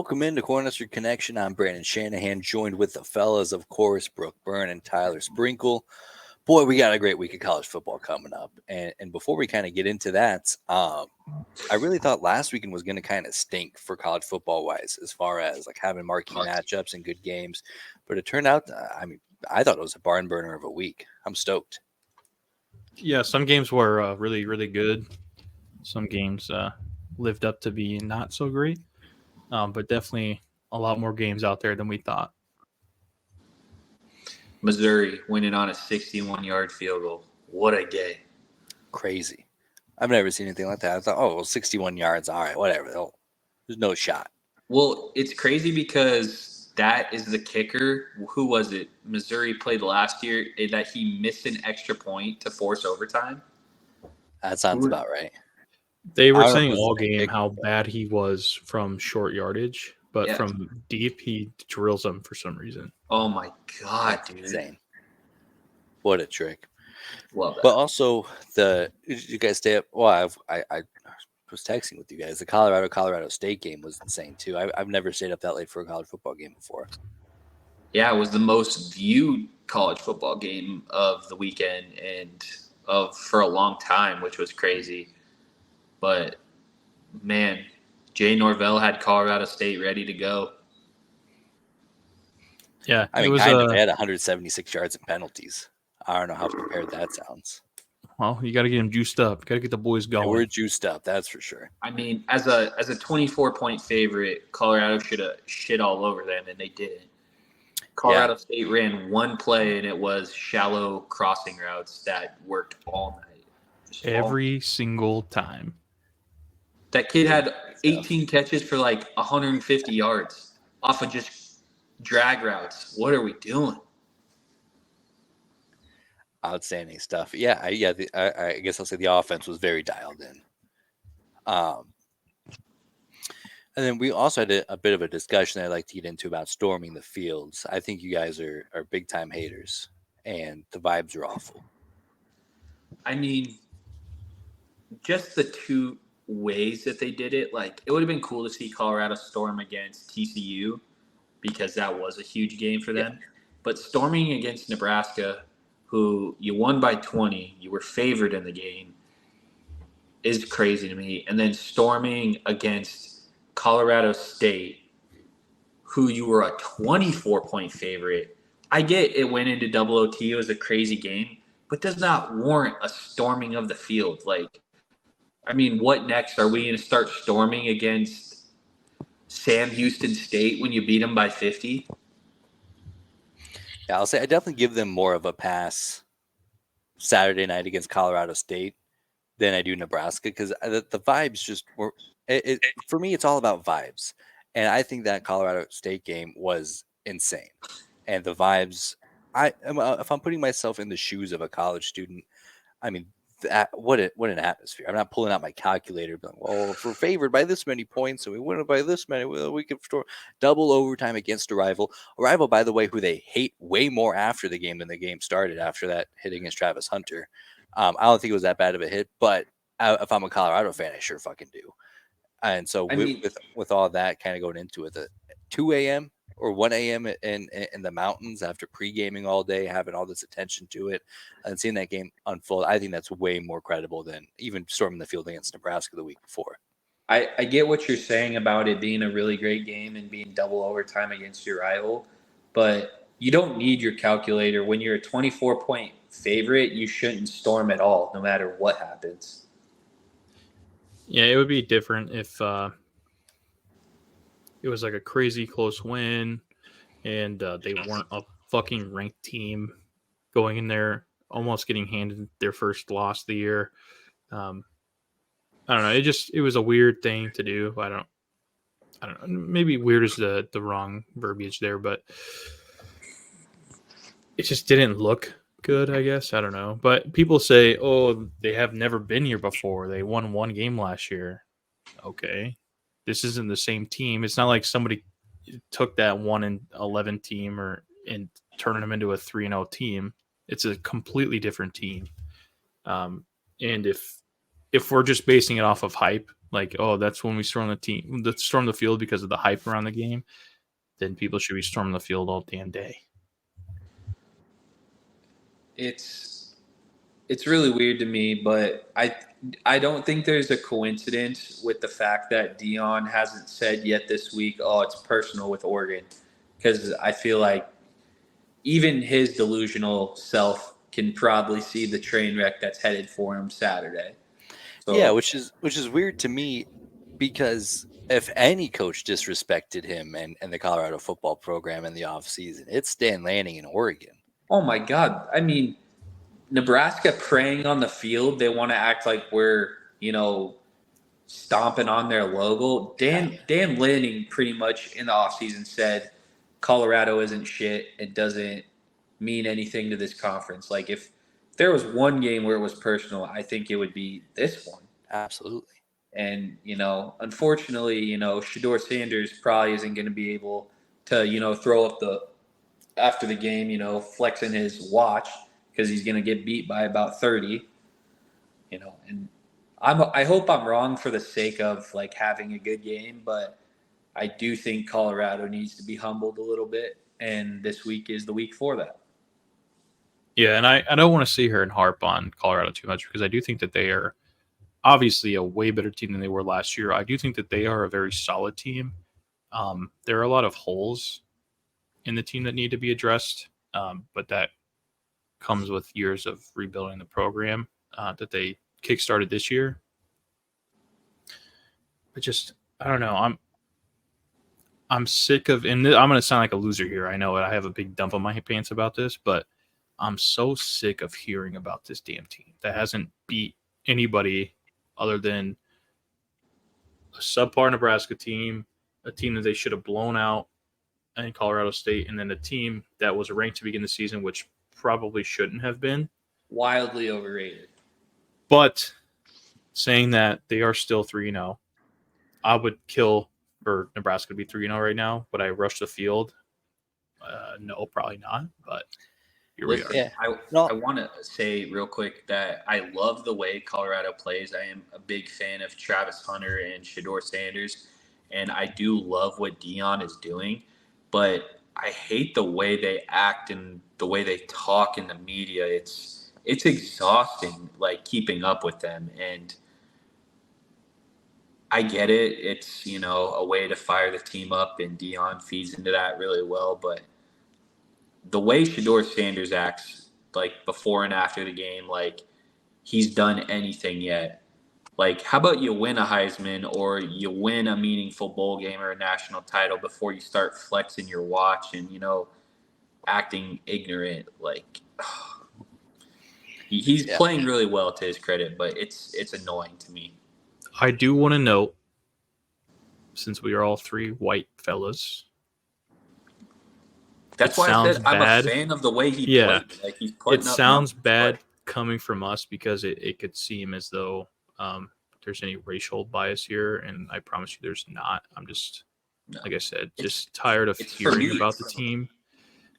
Welcome into Cornhusker Connection. I'm Brandon Shanahan, joined with the fellas, of course, Brooke Byrne and Tyler Sprinkle. Boy, we got a great week of college football coming up. And before we kind of get into that, I really thought last weekend was going to kind of stink for college football-wise as far as like having marquee matchups and good games. But it turned out, I thought it was a barn burner of a week. I'm stoked. Yeah, some games were really, really good. Some games lived up to be not so great. But definitely a lot more games out there than we thought. Missouri winning on a 61-yard field goal. What a game. Crazy. I've never seen anything like that. I thought, 61 yards. All right, whatever. There's no shot. Well, it's crazy because that is the kicker. Who was it? Missouri played last year that he missed an extra point to force overtime. That sounds about right. They were saying all game how bad he was from short yardage, but from deep, he drills them for some reason. Oh, my God, dude. Insane. What a trick. Love that. But also, did you guys stay up? Well, I was texting with you guys. The Colorado State game was insane, too. I've never stayed up that late for a college football game before. Yeah, it was the most viewed college football game of the weekend and for a long time, which was crazy. But, man, Jay Norvell had Colorado State ready to go. Yeah. They had 176 yards in penalties. I don't know how prepared that sounds. Well, you got to get them juiced up. Got to get the boys going. We're juiced up, that's for sure. I mean, as a 24-point favorite, Colorado should have shit all over them, and they didn't. Colorado State ran one play, and it was shallow crossing routes that worked all night. Every single time. That kid had 18 catches for like 150 yards off of just drag routes. What are we doing? Outstanding stuff. Yeah, I guess I'll say the offense was very dialed in. And then we also had a bit of a discussion I'd like to get into about storming the fields. I think you guys are big-time haters, and the vibes are awful. I mean, just the two ways that they did it, like it would have been cool to see Colorado storm against TCU because that was a huge game for them. But storming against Nebraska, who you won by 20, you were favored in the game, is crazy to me. And then storming against Colorado State, who you were a 24-point favorite. I get it went into double OT. It was a crazy game, but does not warrant a storming of the field. Like, I mean, what next? Are we going to start storming against Sam Houston State when you beat them by 50? Yeah, I'll say I definitely give them more of a pass Saturday night against Colorado State than I do Nebraska because the vibes just were – for me, it's all about vibes. And I think that Colorado State game was insane. And the vibes – if I'm putting myself in the shoes of a college student, I mean, what an atmosphere. I'm not pulling out my calculator being like, well, if we're favored by this many points and we win it by this many, we could store double overtime against a rival. A rival, by the way, who they hate way more after the game than the game started after that hit against Travis Hunter. I don't think it was that bad of a hit, but if I'm a Colorado fan, I sure fucking do. And so with all that kind of going into it, at 2 a.m. or 1 a.m. in the mountains after pre-gaming all day, having all this attention to it, and seeing that game unfold, I think that's way more credible than even storming the field against Nebraska the week before. I get what you're saying about it being a really great game and being double overtime against your rival, but you don't need your calculator. When you're a 24-point favorite, you shouldn't storm at all, no matter what happens. Yeah, it would be different if it was like a crazy close win and they weren't a fucking ranked team going in there, almost getting handed their first loss of the year. I don't know. It was a weird thing to do. I don't know. Maybe weird is the wrong verbiage there, but it just didn't look good, I guess. I don't know. But people say, oh, they have never been here before. They won one game last year. Okay. This isn't the same team. It's not like somebody took that 1-11 team and turned them into a 3-0 team. It's a completely different team. And if we're just basing it off of hype, like, oh, that's when we storm the field because of the hype around the game, then people should be storming the field all damn day. It's really weird to me, but I don't think there's a coincidence with the fact that Dion hasn't said yet this week, oh, it's personal with Oregon, because I feel like even his delusional self can probably see the train wreck that's headed for him Saturday. So, Yeah, which is weird to me, because if any coach disrespected him and the Colorado football program in the offseason, it's Dan Lanning in Oregon. oh my God. I mean, Nebraska praying on the field, they want to act like we're, stomping on their logo. Dan Lanning pretty much in the offseason said Colorado isn't shit. It doesn't mean anything to this conference. Like, if there was one game where it was personal, I think it would be this one. Absolutely. And, unfortunately, Shador Sanders probably isn't going to be able to, throw up after the game, flexing his watch, because he's going to get beat by about 30, and I hope I'm wrong for the sake of like having a good game, but I do think Colorado needs to be humbled a little bit, and this week is the week for that. Yeah, and I don't want to sit here and harp on Colorado too much, because I do think that they are obviously a way better team than they were last year. I do think that they are a very solid team. There are a lot of holes in the team that need to be addressed, but that comes with years of rebuilding the program that they kickstarted this year. But I don't know. I'm sick of, and I'm going to sound like a loser here. I know I have a big dump on my pants about this, but I'm so sick of hearing about this damn team that hasn't beat anybody other than a subpar Nebraska team, a team that they should have blown out in Colorado State, and then a team that was ranked to begin the season, which probably shouldn't have been. Wildly overrated. But saying that they are still 3-0, I would kill for Nebraska to be 3-0 right now. Would I rush the field? No, probably not. But here we are. Yeah. I want to say real quick that I love the way Colorado plays. I am a big fan of Travis Hunter and Shador Sanders, and I do love what Dion is doing. But I hate the way they act and the way they talk in the media. It's exhausting, like, keeping up with them. And I get it. It's, a way to fire the team up, and Dion feeds into that really well. But the way Shador Sanders acts, like, before and after the game, like he's done anything yet. Like, how about you win a Heisman or you win a meaningful bowl game or a national title before you start flexing your watch and, acting ignorant? Like, he's playing really well to his credit, but it's annoying to me. I do want to note, since we are all three white fellas, that's why I said I'm a fan of the way he plays. Like, he's putting it sounds bad coming from us, because it could seem as though there's any racial bias here, and I promise you there's not. I'm just, like I said, just tired of hearing about the team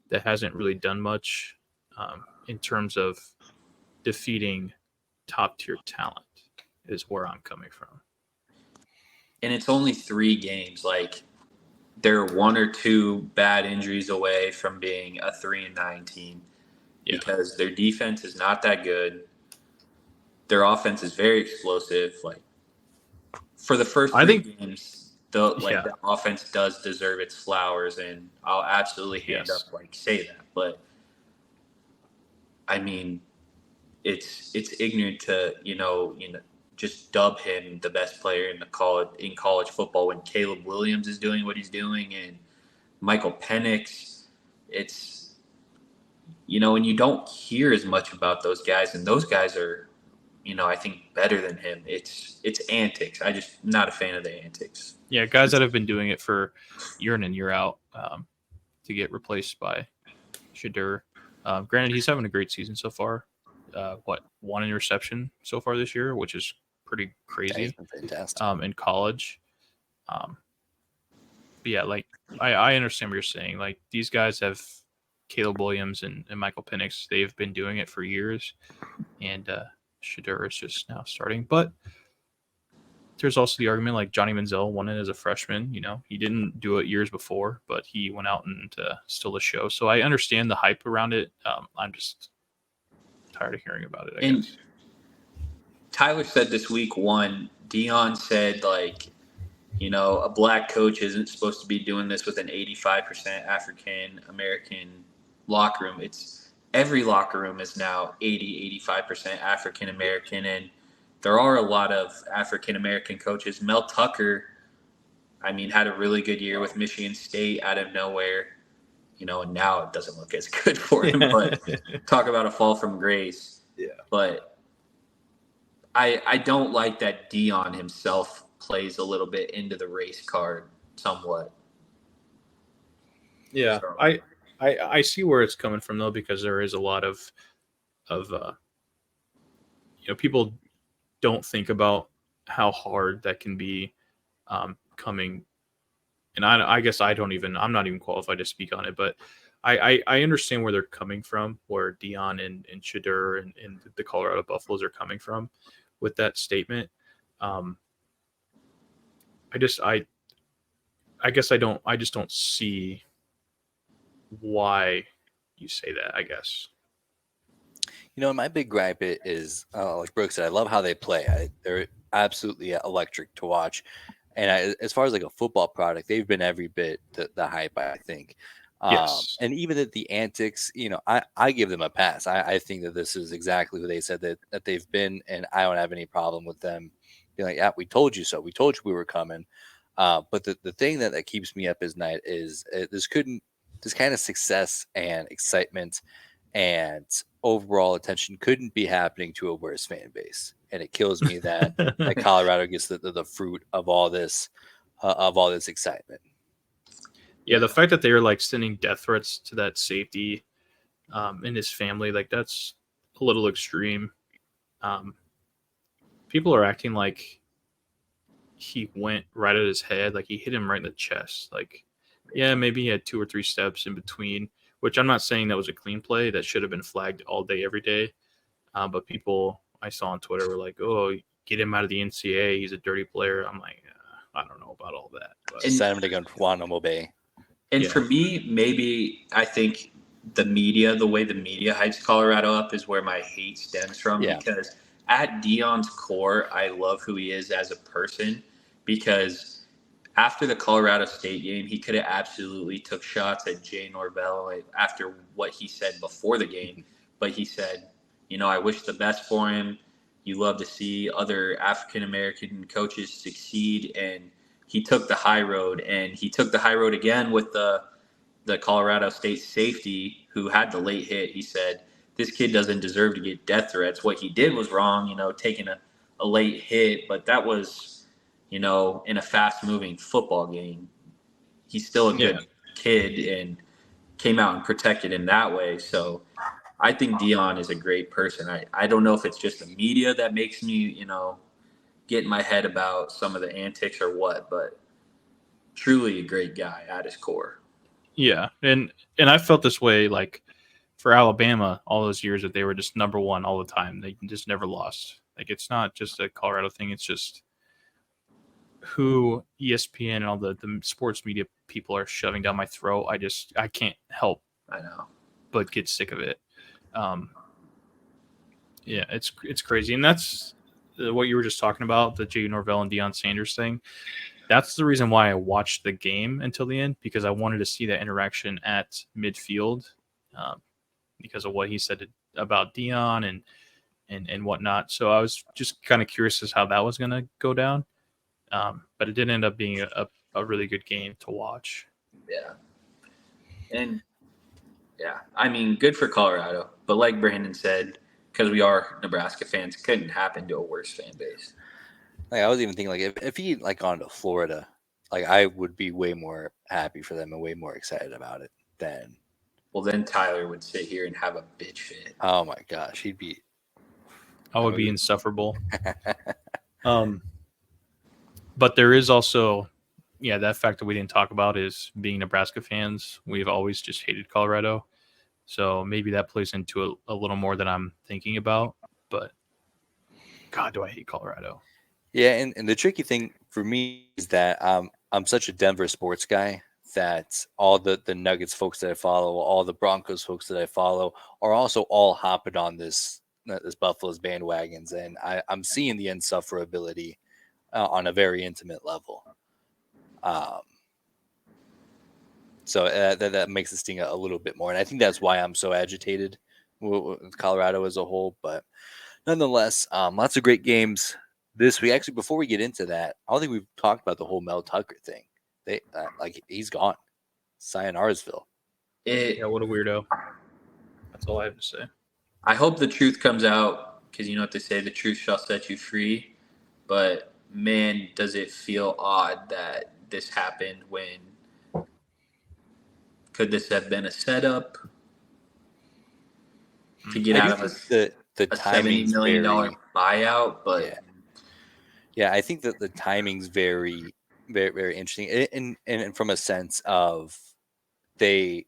that hasn't really done much in terms of defeating top-tier talent is where I'm coming from. And it's only 3 games. Like, they're 1 or 2 bad injuries away from being a 3-9 team, because their defense is not that good. Their offense is very explosive. Like, for the first 3 games, the offense does deserve its flowers, and I'll absolutely hand up, like, say that. But I mean, it's ignorant to just dub him the best player in college football when Caleb Williams is doing what he's doing, and Michael Penix. It's and you don't hear as much about those guys, and those guys are I think better than him. It's antics. I just not a fan of the antics. Yeah, guys that have been doing it for year in and year out to get replaced by Shador. Granted, he's having a great season so far. 1 interception so far this year, which is pretty crazy. Fantastic. In college. But yeah, like I understand what you're saying. Like, these guys have Caleb Williams and Michael Penix. They've been doing it for years, and Shador is just now starting. But there's also the argument like Johnny Manziel won it as a freshman. You know, he didn't do it years before, but he went out and stole the show. So I understand the hype around it. I'm just tired of hearing about it, I guess. Tyler said this week one, Dion said, like, you know, a black coach isn't supposed to be doing this with an 85% African American locker room. It's every locker room is now 85% African American. And there are a lot of African American coaches. Mel Tucker, I mean, had a really good year with Michigan State out of nowhere, you know, and now it doesn't look as good for him. But talk about a fall from grace. Yeah. But I don't like that Dion himself plays a little bit into the race card somewhat. Yeah, so. I see where it's coming from though, because there is a lot of you know, people don't think about how hard that can be coming. And I guess I'm not even qualified to speak on it, but I understand where they're coming from, where Dion and Shadur and the Colorado Buffaloes are coming from with that statement. I just don't see why you say that, I guess. You know, my big gripe is, like Brooke said, I love how they play. They're absolutely electric to watch. And as far as like a football product, they've been every bit the hype, I think. Yes. And even at the antics, you know, I give them a pass. I think that this is exactly who they said that they've been, and I don't have any problem with them being like, yeah, we told you so. We told you we were coming. But the thing that keeps me up at night is this kind of success and excitement and overall attention couldn't be happening to a worse fan base. And it kills me that Colorado gets the fruit of all this excitement. Yeah, the fact that they were like sending death threats to that safety and his family, like that's a little extreme. People are acting like he went right at his head, like he hit him right in the chest. Like, yeah, maybe he had 2 or 3 steps in between, which I'm not saying that was a clean play. That should have been flagged all day, every day. But people I saw on Twitter were like, oh, get him out of the NCAA. He's a dirty player. I'm like, I don't know about all that. But send him to Guantanamo Bay. And for me, maybe I think the way the media hypes Colorado up is where my hate stems from. Yeah. Because at Dion's core, I love who he is as a person, because after the Colorado State game, he could have absolutely took shots at Jay Norvell after what he said before the game. But he said, you know, I wish the best for him. You love to see other African-American coaches succeed. And he took the high road, and he took the high road again with the Colorado State safety who had the late hit. He said, this kid doesn't deserve to get death threats. What he did was wrong, you know, taking a late hit, but that was, you know, in a fast-moving football game. He's still a good kid and came out and protected him that way. So I think Dion is a great person. I don't know if it's just the media that makes me, you know, get in my head about some of the antics or what, but truly a great guy at his core. Yeah, and I felt this way like for Alabama all those years that they were just number one all the time. They just never lost. Like, it's not just a Colorado thing. It's just who ESPN and all the sports media people are shoving down my throat. I can't help. I know, but get sick of it. Yeah, it's crazy, and that's what you were just talking about, the Jay Norvell and Deion Sanders thing. That's the reason why I watched the game until the end, because I wanted to see that interaction at midfield, because of what he said about Deion and whatnot. So I was just kind of curious as how that was going to go down. But it did end up being a really good game to watch. Yeah. And yeah, I mean, good for Colorado. But like Brandon said, because we are Nebraska fans, couldn't happen to a worse fan base. Like, I was even thinking, like, if he like gone to Florida, like, I would be way more happy for them and way more excited about it than. Well, then Tyler would sit here and have a bitch fit. Oh my gosh, he'd be. I would be insufferable. But there is also, that fact that we didn't talk about is being Nebraska fans. We've always just hated Colorado. So maybe that plays into a little more than I'm thinking about. But God, do I hate Colorado. Yeah, and the tricky thing for me is that I'm such a Denver sports guy that all the Nuggets folks that I follow, all the Broncos folks that I follow, are also all hopping on this Buffalo's bandwagons, and I'm seeing the insufferability on a very intimate level. Um, so that makes it sting a little bit more, and I think that's why I'm so agitated with Colorado as a whole. But nonetheless, lots of great games this week. Actually, before we get into that, I don't think we've talked about the whole Mel Tucker thing. They like he's gone. Sayonarasville. It. Yeah, what a weirdo. That's all I have to say. I hope the truth comes out because you know what they say: the truth shall set you free. But man, does it feel odd that this happened when could this have been a setup to get I out do of think the a $70 timing's million very buyout? But yeah. I think that the timing's very very interesting, and from a sense of they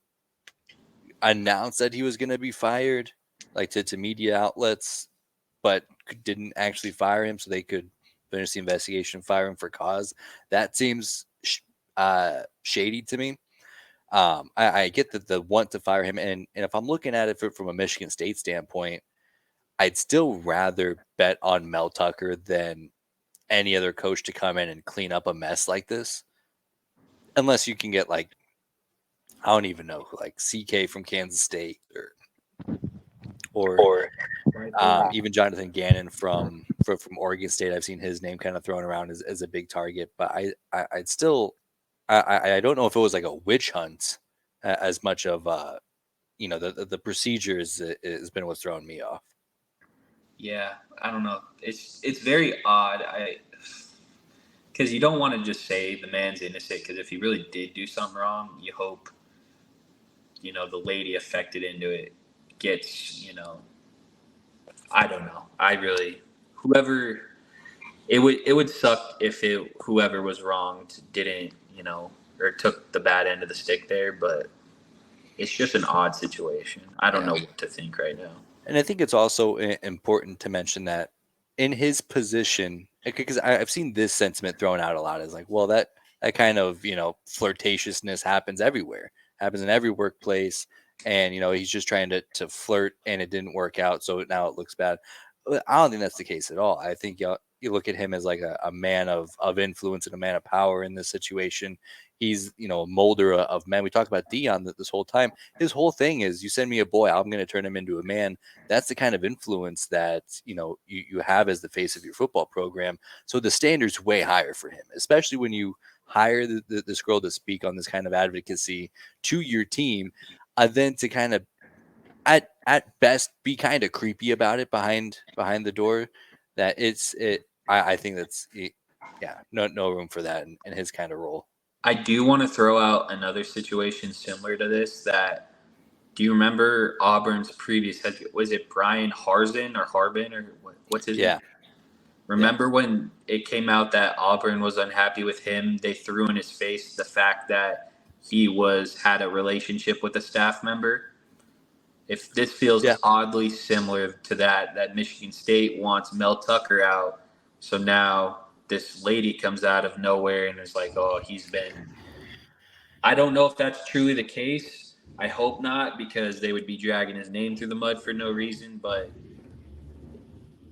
announced that he was going to be fired, like to media outlets, but didn't actually fire him so they could finish the investigation, fire him for cause. That seems shady to me. I get the want to fire him, and if I'm looking at it from a Michigan State standpoint, I'd still rather bet on Mel Tucker than any other coach to come in and clean up a mess like this, unless you can get like I don't even know, like CK from Kansas State or even Jonathan Gannon from Oregon State. I've seen his name kind of thrown around as a big target, but I'd still I don't know if it was like a witch hunt as much of the procedures has been what's throwing me off. yeah, I don't know. It's very odd. Because you don't want to just say the man's innocent. Because if he really did do something wrong, you hope the lady affected into it gets I don't know. I really whoever it would suck if whoever was wronged didn't or took the bad end of the stick there, but it's just an odd situation. I don't Yeah. know what to think right now. And I think it's also important to mention that in his position, because I've seen this sentiment thrown out a lot, is like, well, that kind of flirtatiousness happens everywhere, happens in every workplace, and he's just trying to flirt, and it didn't work out, so now it looks bad. But I don't think that's the case at all. I think you look at him as like a man of influence and a man of power in this situation. He's a molder of men. We talked about Dion this whole time. His whole thing is, you send me a boy, I'm going to turn him into a man. That's the kind of influence that you have as the face of your football program. So the standard's way higher for him, especially when you hire this girl to speak on this kind of advocacy to your team, then to kind of at best be kind of creepy about it behind the door. That I think that's no room for that in his kind of role. I do want to throw out another situation similar to this. Do you remember Auburn's previous head? Was it Brian Harsin or Harbin or what's his name? Remember when it came out that Auburn was unhappy with him? They threw in his face the fact that he had a relationship with a staff member. If this feels oddly similar to that Michigan State wants Mel Tucker out, so now this lady comes out of nowhere and is like, oh, he's been. I don't know if that's truly the case. I hope not, because they would be dragging his name through the mud for no reason, but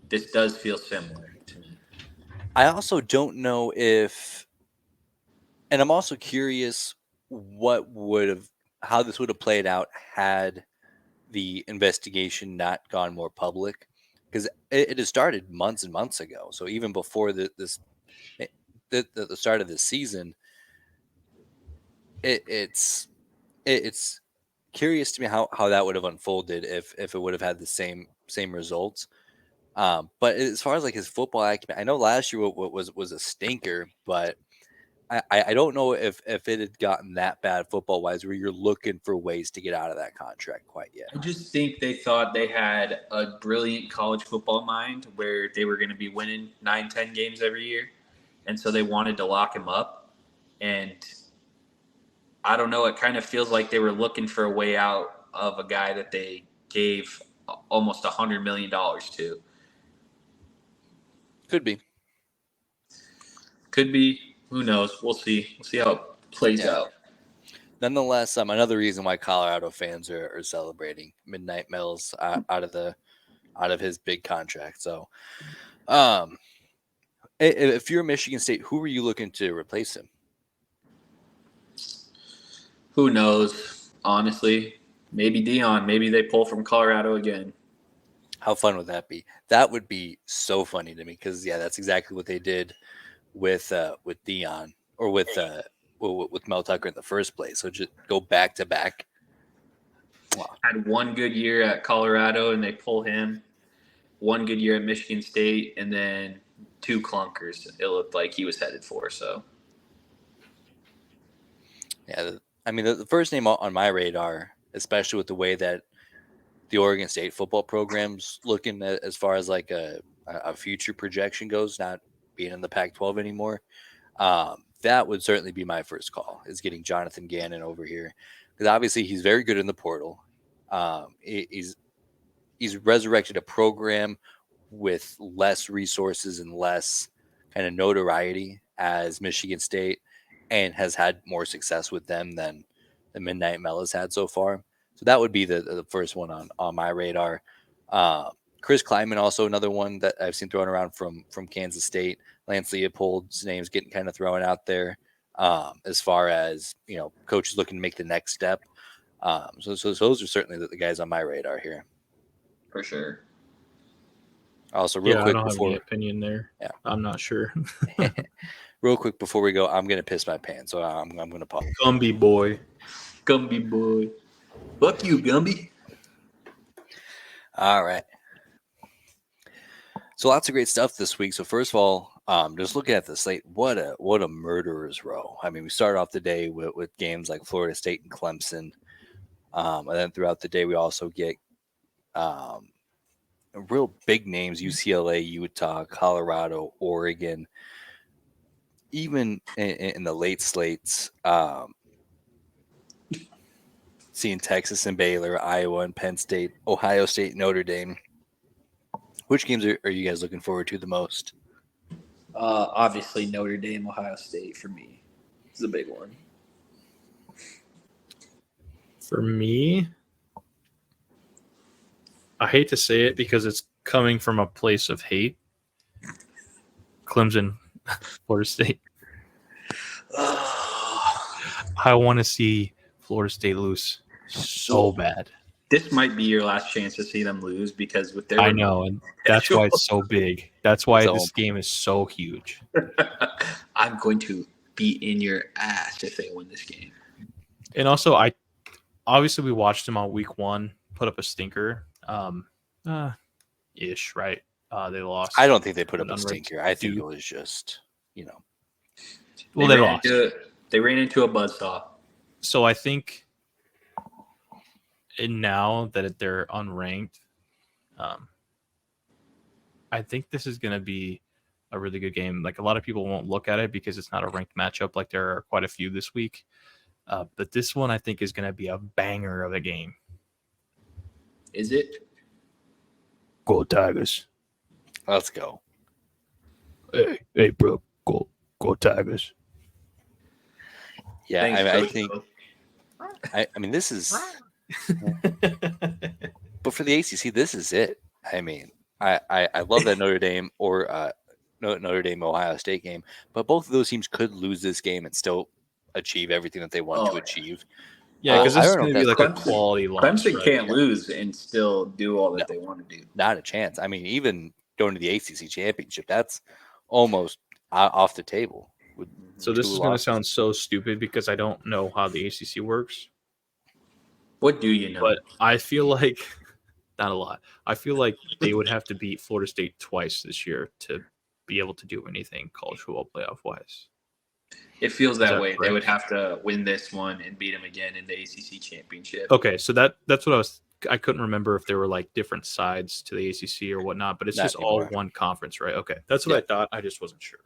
this does feel similar to me. I also don't know and I'm also curious how this would have played out had the investigation not gone more public, because it has started months and months ago. So even before the start of this season, it's curious to me how that would have unfolded if it would have had the same results. But as far as like his football acumen, I know last year what was a stinker, but I don't know if it had gotten that bad football wise where you're looking for ways to get out of that contract quite yet. I just think they thought they had a brilliant college football mind where they were going to be winning 9-10 games every year. And so they wanted to lock him up. And I don't know, it kind of feels like they were looking for a way out of a guy that they gave almost $100 million to. Could be. Could be. Who knows? We'll see. We'll see how it plays out. Nonetheless, another reason why Colorado fans are celebrating Midnight Mills out of his big contract. So, if you're Michigan State, who are you looking to replace him? Who knows? Honestly, maybe Dion. Maybe they pull from Colorado again. How fun would that be? That would be so funny to me because that's exactly what they did with Dion or with Mel Tucker in the first place. So just go back to back. Wow. Had one good year at Colorado and they pull him. One good year at Michigan State and then 2 clunkers. It looked like he was headed for. So, yeah, the first name on my radar, especially with the way that the Oregon State football program's looking at, as far as like a future projection goes, not being in the Pac-12 anymore. That would certainly be my first call, is getting Jonathan Gannon over here, because obviously he's very good in the portal. He's resurrected a program with less resources and less kind of notoriety as Michigan State, and has had more success with them than the Midnight Mel has had so far. So that would be the first one on my radar. Chris Kleiman, also another one that I've seen thrown around from Kansas State. Lance Leopold's name's getting kind of thrown out there as far as, coaches looking to make the next step. So those are certainly the guys on my radar here. For sure. Also, real quick, I don't before, have any opinion there. Yeah. I'm not sure. Real quick before we go, I'm gonna piss my pants, so I'm gonna pause. Gumby boy. Fuck you, Gumby. All right. So lots of great stuff this week. So first of all, just looking at the slate, what a murderer's row. I mean, we started off the day with games like Florida State and Clemson, and then throughout the day we also get real big names: UCLA, Utah, Colorado, Oregon. Even in the late slates, seeing Texas and Baylor, Iowa and Penn State, Ohio State, Notre Dame. Which games are you guys looking forward to the most? Obviously, Notre Dame, Ohio State for me. It's a big one. For me, I hate to say it because it's coming from a place of hate. Clemson, Florida State. I want to see Florida State lose so bad. This might be your last chance to see them lose because with their. I know, and that's why it's so big. That's why this game is so huge. I'm going to be in your ass if they win this game. And also, obviously we watched them on week 1 put up a stinker, ish, right? They lost. I don't think they put up a stinker. I think it was just, Well, they lost. They ran into a buzzsaw. So I think, and now that they're unranked, I think this is going to be a really good game. Like, a lot of people won't look at it because it's not a ranked matchup. Like, there are quite a few this week. But this one, I think, is going to be a banger of a game. Is it? Go Tigers. Let's go. Hey, Brooke. Go Tigers. Yeah, Thanks, I think. I mean, this is. But for the ACC, this is it. I mean, I love that Notre Dame or Notre Dame Ohio State game, but both of those teams could lose this game and still achieve everything that they want to achieve. Yeah, because this is going to be like Clemson, a quality loss. Clemson can't lose and still do all that they want to do. Not a chance. I mean, even going to the ACC championship, that's almost off the table. So this is going to sound so stupid because I don't know how the ACC works. What do you know? But I feel like, not a lot. I feel like they would have to beat Florida State twice this year to be able to do anything college football playoff wise. It feels that way. Correct? They would have to win this one and beat them again in the ACC championship. Okay, so that's what I couldn't remember if there were like different sides to the ACC or whatnot, but it's just all one conference, right? Okay, that's what I thought. I just wasn't sure.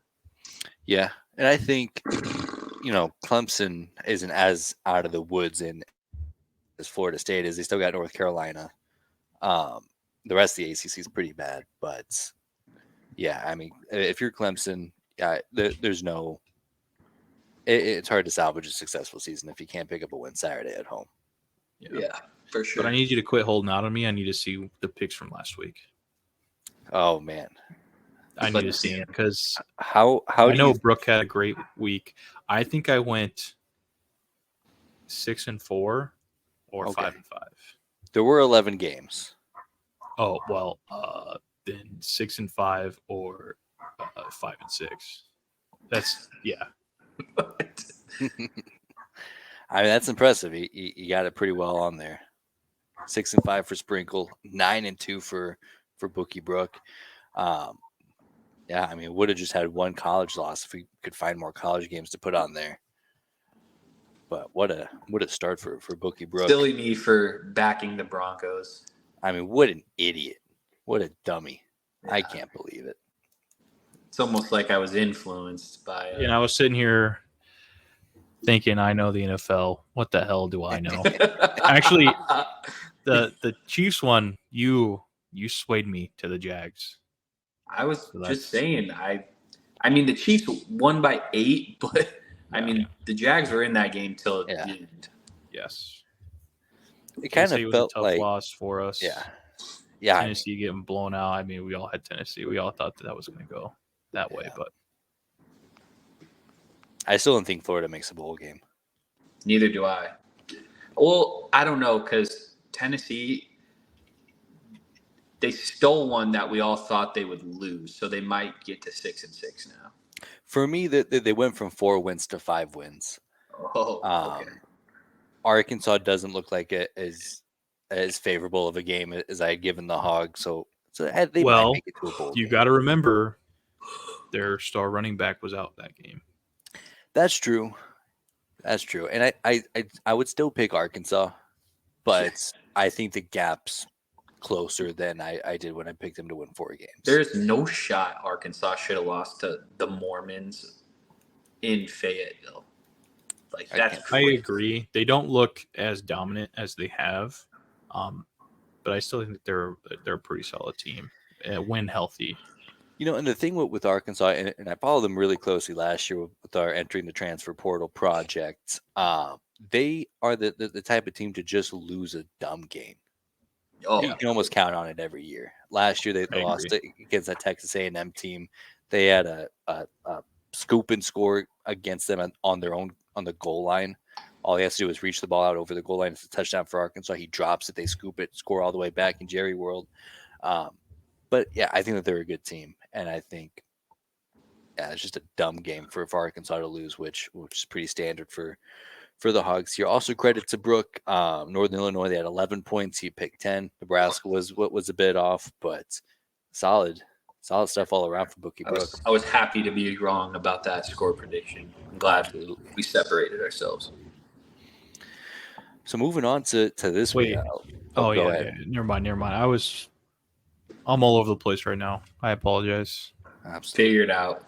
Yeah, and I think, Clemson isn't as out of the woods in as Florida State is. They still got North Carolina. The rest of the ACC is pretty bad, but yeah, I mean, if you're Clemson, there's no. It's hard to salvage a successful season if you can't pick up a win Saturday at home. Yeah, for sure. But I need you to quit holding out on me. I need to see the picks from last week. Oh man, I need to see it because how I do know you? Brooke had a great week. I think I went 6-4 or Okay. 5-5. There were 11 games. Oh well, then 6-5 or 5-6. That's yeah. I mean, that's impressive. You got it pretty well on there. 6-5 for Sprinkle, 9-2 for Bookie Brooke. Yeah, I mean, would have just had one college loss if we could find more college games to put on there. But what a start for Bookie Brooke. Silly me for backing the Broncos. I mean, what an idiot. What a dummy. Yeah. I can't believe it. It's almost like I was influenced by And I was sitting here thinking, I know the NFL. What the hell do I know? Actually, the Chiefs one, you swayed me to the Jags. I was just saying, I mean, the Chiefs won by 8, but I mean, the Jags were in that game till the end. Yes. It kind of was felt a tough like loss for us. Yeah. Tennessee getting blown out. I mean, we all had Tennessee. We all thought that was going to go that way, but I still don't think Florida makes a bowl game. Neither do I. Well, I don't know because Tennessee, they stole one that we all thought they would lose, so they might get to 6-6 now. For me, they went from 4 wins to 5 wins. Oh, okay. Arkansas doesn't look like it as favorable of a game as I had given the Hogs, so they might make it to a bowl you game. got to remember their star running back was out that game. That's true. And I would still pick Arkansas, but I think the gap's closer than I did when I picked them to win 4 games. There's no shot Arkansas should have lost to the Mormons in Fayetteville. Like that's I crazy. agree. They don't look as dominant as they have, but I still think they're a pretty solid team when healthy. You know, and the thing with Arkansas, and I followed them really closely last year with our entering the transfer portal project. They are the type of team to just lose a dumb game. Oh, You can almost count on it every year. Last year they lost against that Texas A&M team. They had a scoop and score against them on their own on the goal line. All he has to do is reach the ball out over the goal line. It's a touchdown for Arkansas. He drops it, they scoop it, score all the way back in Jerry World. But yeah, I think that they're a good team, and I think it's just a dumb game for Arkansas to lose, which is pretty standard for the Hogs here. Also, credit to Brooke. Northern Illinois, they had 11 points. He picked 10. Nebraska was a bit off, but solid stuff all around for Bookie Brooke. I was happy to be wrong about that score prediction. I'm glad we separated ourselves. So moving on to this week. Go ahead. Never mind. I'm all over the place right now. I apologize. Absolutely. Figure it out.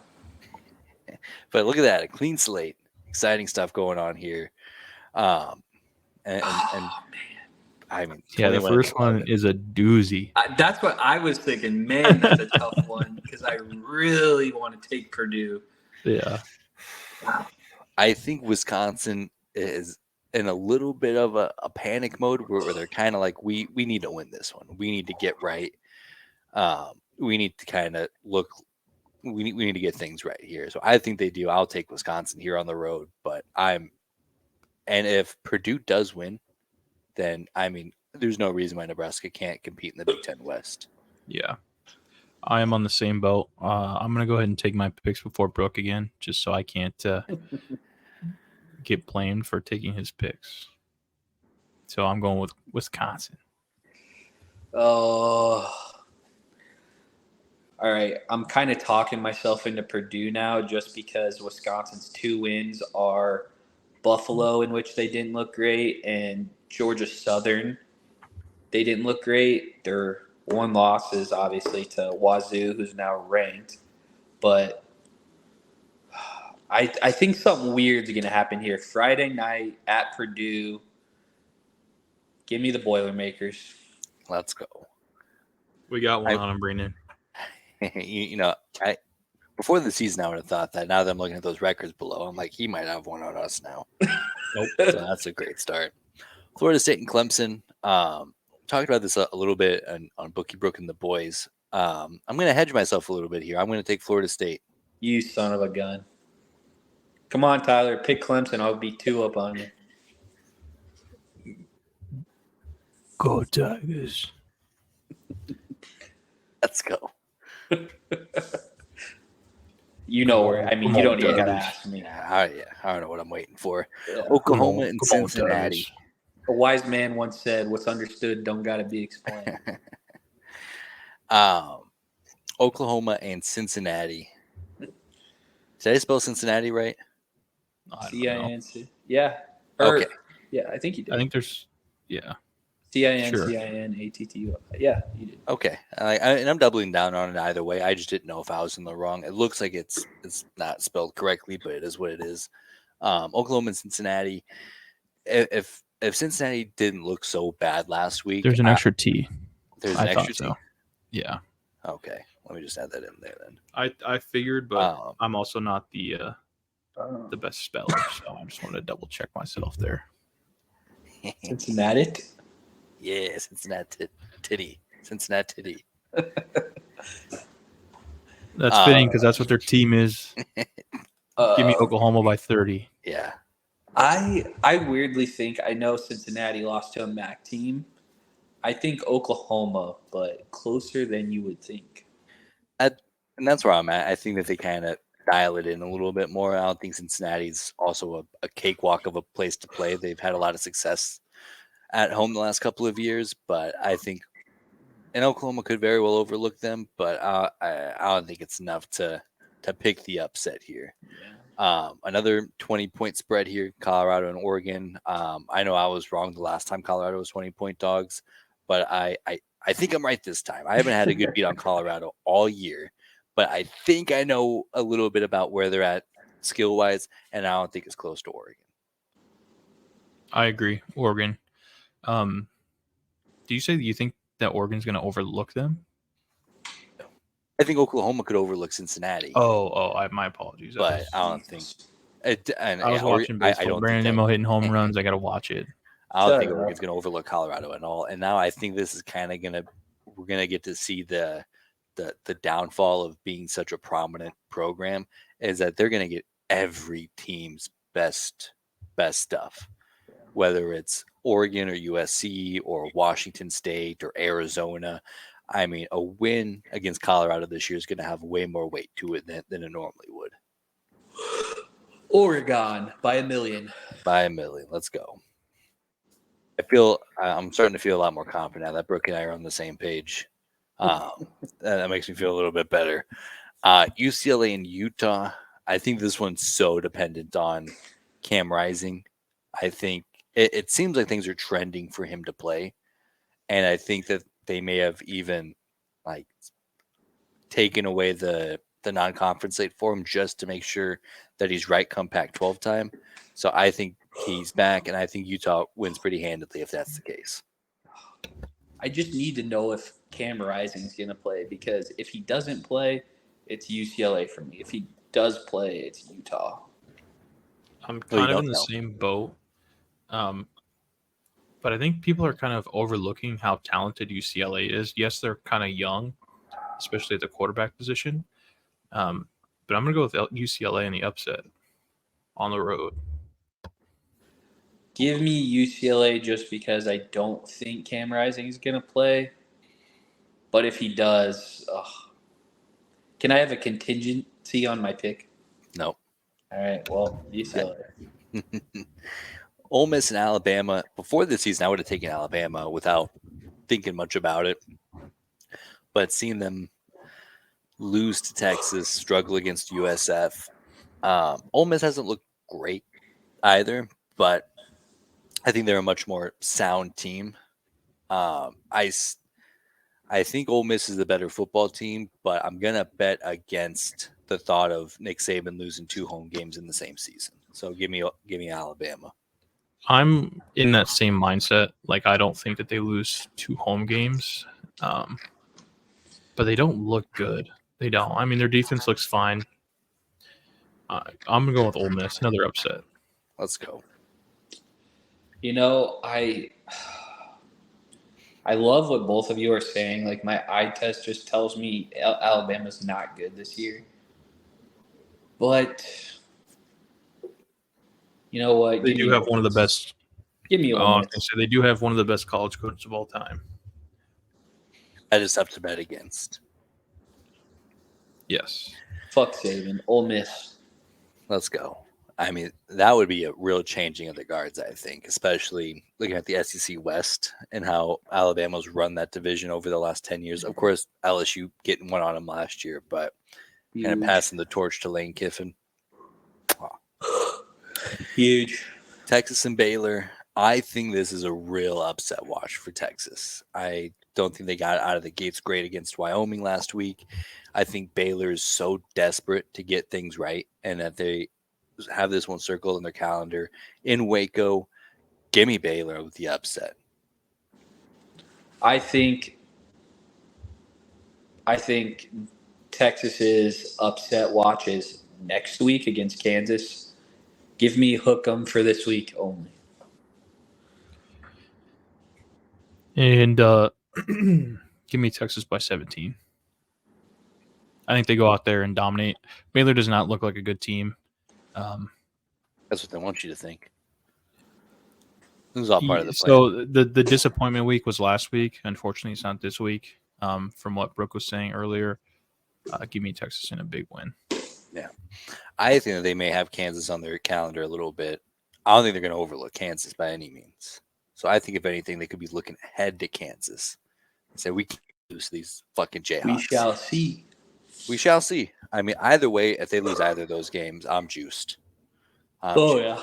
But look at that, a clean slate. Exciting stuff going on here. Man. I mean, the first one is a doozy. That's what I was thinking. Man, that's a tough one because I really want to take Purdue. Yeah. I think Wisconsin is in a little bit of a panic mode where they're kind of like, we need to win this one. We need to get right. We need to kind of look. We need to get things right here. So I think they do. I'll take Wisconsin here on the road, but and if Purdue does win, then I mean, there's no reason why Nebraska can't compete in the Big Ten West. Yeah, I am on the same boat. I'm gonna go ahead and take my picks before Brooke again, just so I can't get blamed for taking his picks. So I'm going with Wisconsin. Oh. All right, I'm kind of talking myself into Purdue now just because Wisconsin's 2 wins are Buffalo, in which they didn't look great, and Georgia Southern, they didn't look great. Their 1 loss is obviously to Wazoo, who's now ranked. But I think something weird is going to happen here. Friday night at Purdue, give me the Boilermakers. Let's go. We got one on them, Brandon. Before the season, I would have thought that. Now that I'm looking at those records below, I'm like, he might have one on us now. Nope. So that's a great start. Florida State and Clemson. Talked about this a little bit on Bookie Brooke and the boys. I'm going to hedge myself a little bit here. I'm going to take Florida State. You son of a gun. Come on, Tyler. Pick Clemson. I'll be 2 up on you. Go Tigers. Let's go. You know where. I mean, you don't even got to ask me. I don't know what I'm waiting for. Yeah. Oklahoma and Come on, Cincinnati. Tigers. A wise man once said, "What's understood don't got to be explained." Oklahoma and Cincinnati. Did I spell Cincinnati right? I don't know. C-I-N-C. Yeah. Okay. Yeah, I think you did. I think there's sure. C-I-N-C-I-N-A-T-T-U. Yeah, you did. Okay. And I'm doubling down on it either way. I just didn't know if I was in the wrong. It looks like it's not spelled correctly, but it is what it is. Oklahoma and Cincinnati. If Cincinnati didn't look so bad last week, There's an extra T. There's I an thought extra so. T. Yeah. Okay. Let me just add that in there then. I figured, but I'm also not the best speller, so I just wanted to double check myself there. Cincinnati. Yeah, Cincinnati titty. Cincinnati titty. That's fitting because that's what their team is. Give me Oklahoma by 30. Yeah. I weirdly think I know Cincinnati lost to a MAC team. I think Oklahoma, but closer than you would think. And that's where I'm at. I think that they kind of dial it in a little bit more. I don't think Cincinnati's also a cakewalk of a place to play. They've had a lot of success at home the last couple of years, but I think and Oklahoma could very well overlook them, but I don't think it's enough to pick the upset here. Yeah. Another 20-point spread here, Colorado and Oregon. I know I was wrong the last time Colorado was 20-point dogs, but I think I'm right this time. I haven't had a good beat on Colorado all year, but I think I know a little bit about where they're at skill-wise, and I don't think it's close to Oregon. I agree. Oregon. Do you say that you think that Oregon's going to overlook them? I think Oklahoma could overlook Cincinnati. My apologies. But I don't think. I was watching baseball. I don't Brandon think Nimmo hitting home runs. I got to watch it. I don't think Oregon's going to overlook Colorado at all. And now I think this is kind of we're going to get to see the downfall of being such a prominent program is that they're going to get every team's best stuff, whether it's Oregon or USC or Washington State or Arizona. I mean, a win against Colorado this year is going to have way more weight to it than it normally would. Oregon by 1,000,000. By 1,000,000. Let's go. I'm starting to feel a lot more confident now that Brooke and I are on the same page. That makes me feel a little bit better. UCLA and Utah. I think this one's so dependent on Cam Rising. I think it seems like things are trending for him to play. And I think that they may have even taken away the non-conference slate for him just to make sure that he's right come Pac-12 time. So I think he's back, and I think Utah wins pretty handedly if that's the case. I just need to know if Cam Rising is going to play, because if he doesn't play, it's UCLA for me. If he does play, it's Utah. I'm kind of in the same boat. But I think people are kind of overlooking how talented UCLA is. Yes, they're kind of young, especially at the quarterback position. But I'm going to go with UCLA in the upset on the road. Give me UCLA just because I don't think Cam Rising is going to play. But if he does, can I have a contingency on my pick? No. All right, well, UCLA. Ole Miss and Alabama. Before this season, I would have taken Alabama without thinking much about it. But seeing them lose to Texas, struggle against USF, Ole Miss hasn't looked great either, but I think they're a much more sound team. I think Ole Miss is the better football team, but I'm going to bet against the thought of Nick Saban losing 2 home games in the same season. So give me Alabama. I'm in that same mindset. I don't think that they lose 2 home games, but they don't look good. They don't. I mean, their defense looks fine. I'm going to go with Ole Miss. Another upset. Let's go. I love what both of you are saying. Like, my eye test just tells me Alabama's not good this year. But you know what? They do have one of the best. Give me Ole Miss. They do have one of the best college coaches of all time. I just have to bet against. Yes. Fuck Saban. Ole Miss. Let's go. I mean, that would be a real changing of the guards, I think, especially looking at the SEC West and how Alabama's run that division over the last 10 years. Of course, LSU getting one on them last year, but kind of passing the torch to Lane Kiffin. Oh. Huge. Texas and Baylor. I think this is a real upset watch for Texas. I don't think they got out of the gates great against Wyoming last week. I think Baylor is so desperate to get things right and that they have this one circled in their calendar in Waco. Give me Baylor with the upset. I think Texas's upset watch is next week against Kansas. Give me hook 'em for this week only. And give me Texas by 17. I think they go out there and dominate. Baylor does not look like a good team. That's what they want you to think. This is all part of the plan. So the disappointment week was last week. Unfortunately, it's not this week. From what Brooke was saying earlier, give me Texas in a big win. Yeah. I think that they may have Kansas on their calendar a little bit. I don't think they're going to overlook Kansas by any means. So I think, if anything, they could be looking ahead to Kansas and say, we can't lose these fucking Jayhawks. We shall see. We shall see. I mean, either way, if they lose either of those games, I'm juiced. Yeah.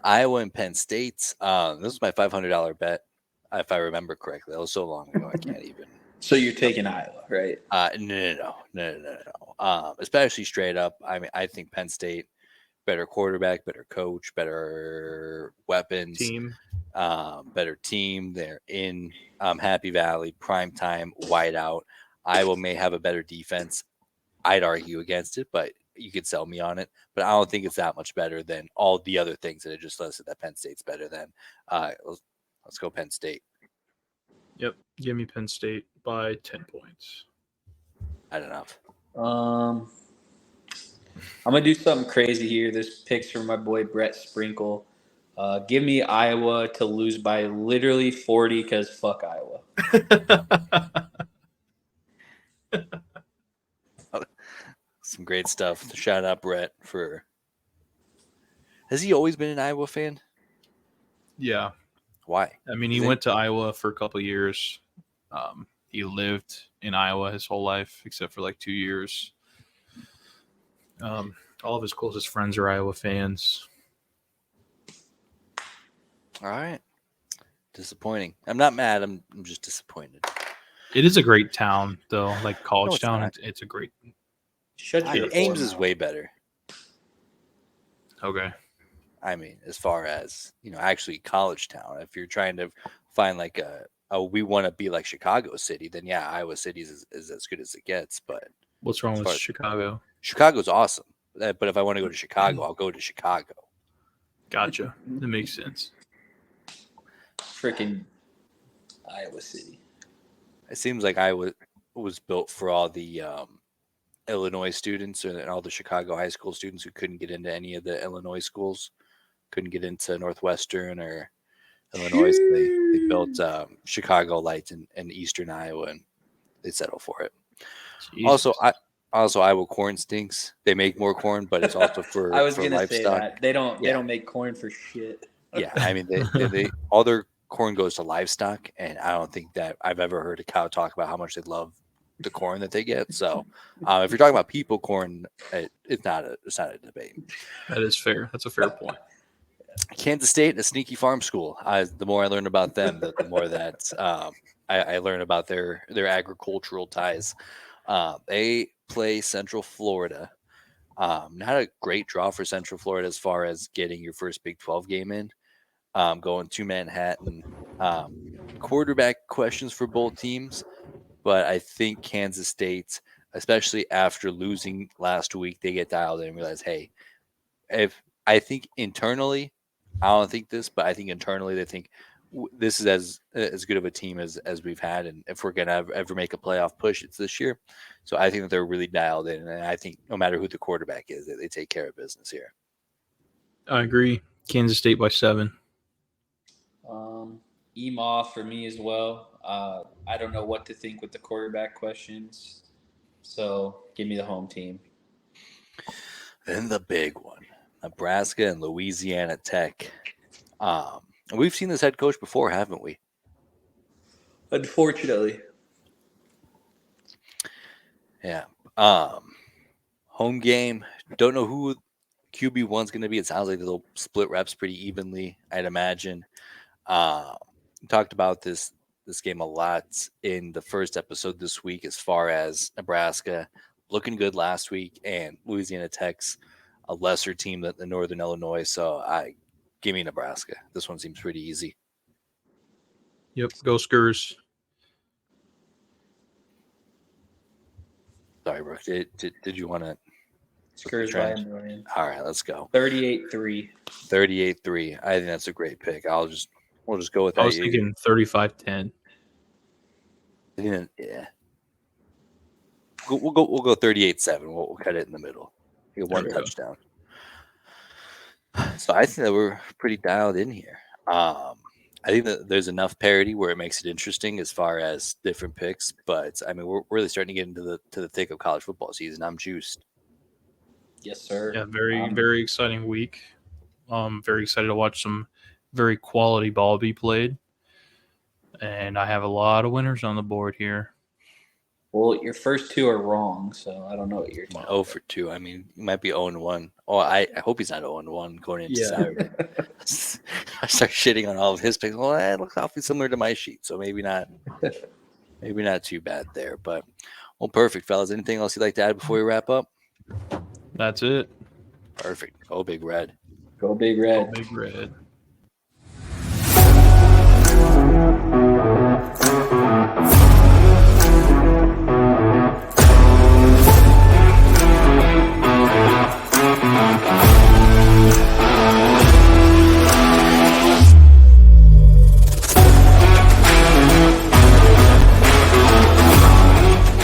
Iowa and Penn State. This was my $500 bet, if I remember correctly. That was so long ago, I can't even. So you're taking Iowa, right? No. Especially straight up. I mean, I think Penn State, better quarterback, better coach, better weapons, better team. They're in Happy Valley, prime time, whiteout. Iowa may have a better defense. I'd argue against it, but you could sell me on it. But I don't think it's that much better than all the other things that I just listed that Penn State's better than. Let's go Penn State. Yep. Give me Penn State by 10 points. I don't know. I'm going to do something crazy here. This pick's from my boy Brett Sprinkle. Give me Iowa to lose by literally 40 because fuck Iowa. Some great stuff. Shout out Brett for. Has he always been an Iowa fan? Yeah. Why? I mean, he went to Iowa for a couple of years. He lived in Iowa his whole life, except for like 2 years. All of his closest friends are Iowa fans. All right. Disappointing. I'm not mad. I'm just disappointed. It is a great town, though. Like college town, it's a great. Ames is way better. Okay. I mean, as far as, actually college town, if you're trying to find like we want to be like Chicago City, then yeah, Iowa City is as good as it gets. But what's wrong with Chicago? Chicago's awesome. But if I want to go to Chicago, I'll go to Chicago. Gotcha. That makes sense. Freaking Iowa City. It seems like Iowa was built for all the Illinois students and all the Chicago high school students who couldn't get into any of the Illinois schools, couldn't get into Northwestern or Illinois. So they built Chicago Lights in Eastern Iowa, and they settle for it. Jesus. Also, Iowa corn stinks. They make more corn, but it's also for I was going to say that they don't make corn for shit. Yeah, I mean they all their corn goes to livestock, and I don't think that I've ever heard a cow talk about how much they love the corn that they get. So if you're talking about people corn, it's not a debate. That is fair. That's a fair point. Kansas State, a sneaky farm school. The more I learn about them, the more that I learn about their agricultural ties. They play Central Florida. Not a great draw for Central Florida as far as getting your first Big 12 game in. Going to Manhattan. Quarterback questions for both teams, but I think Kansas State, especially after losing last week, they get dialed in and realize, hey, if I think internally, I don't think this, but I think internally they think this is as good of a team as we've had, and if we're gonna ever make a playoff push, it's this year. So I think that they're really dialed in, and I think no matter who the quarterback is, they take care of business here. I agree. Kansas State by 7. Emaw for me as well. I don't know what to think with the quarterback questions, so give me the home team. Then the big one, Nebraska and Louisiana Tech. We've seen this head coach before, haven't we? Unfortunately. Yeah. Home game. Don't know who QB1's going to be. It sounds like they'll split reps pretty evenly, I'd imagine. Talked about this game a lot in the first episode this week as far as Nebraska looking good last week and Louisiana Tech's a lesser team than the Northern Illinois. So give me Nebraska. This one seems pretty easy. Yep, go Skurs. Sorry, Brooke. Did you want to? Skurs by a million. All right, let's go. 38-3. 38-3. I think that's a great pick. We'll just go with that. I was thinking 35-10. Yeah. We'll go 38-7. We'll cut it in the middle. Get one touchdown. So I think that we're pretty dialed in here. I think that there's enough parity where it makes it interesting as far as different picks. But I mean, we're really starting to get into the thick of college football season. I'm juiced. Yes, sir. Yeah, very exciting week. Very excited to watch some very quality ball be played. And I have a lot of winners on the board here. Well, your first two are wrong, so I don't know what you're talking about. 0 for 2. I mean, you might be 0-1. Oh, I hope he's not 0-1 going into Saturday. I start shitting on all of his picks. Well, it looks awfully similar to my sheet, so maybe not too bad there. But, well, perfect, fellas. Anything else you'd like to add before we wrap up? That's it. Perfect. Go Big Red. Go Big Red. Go Big Red.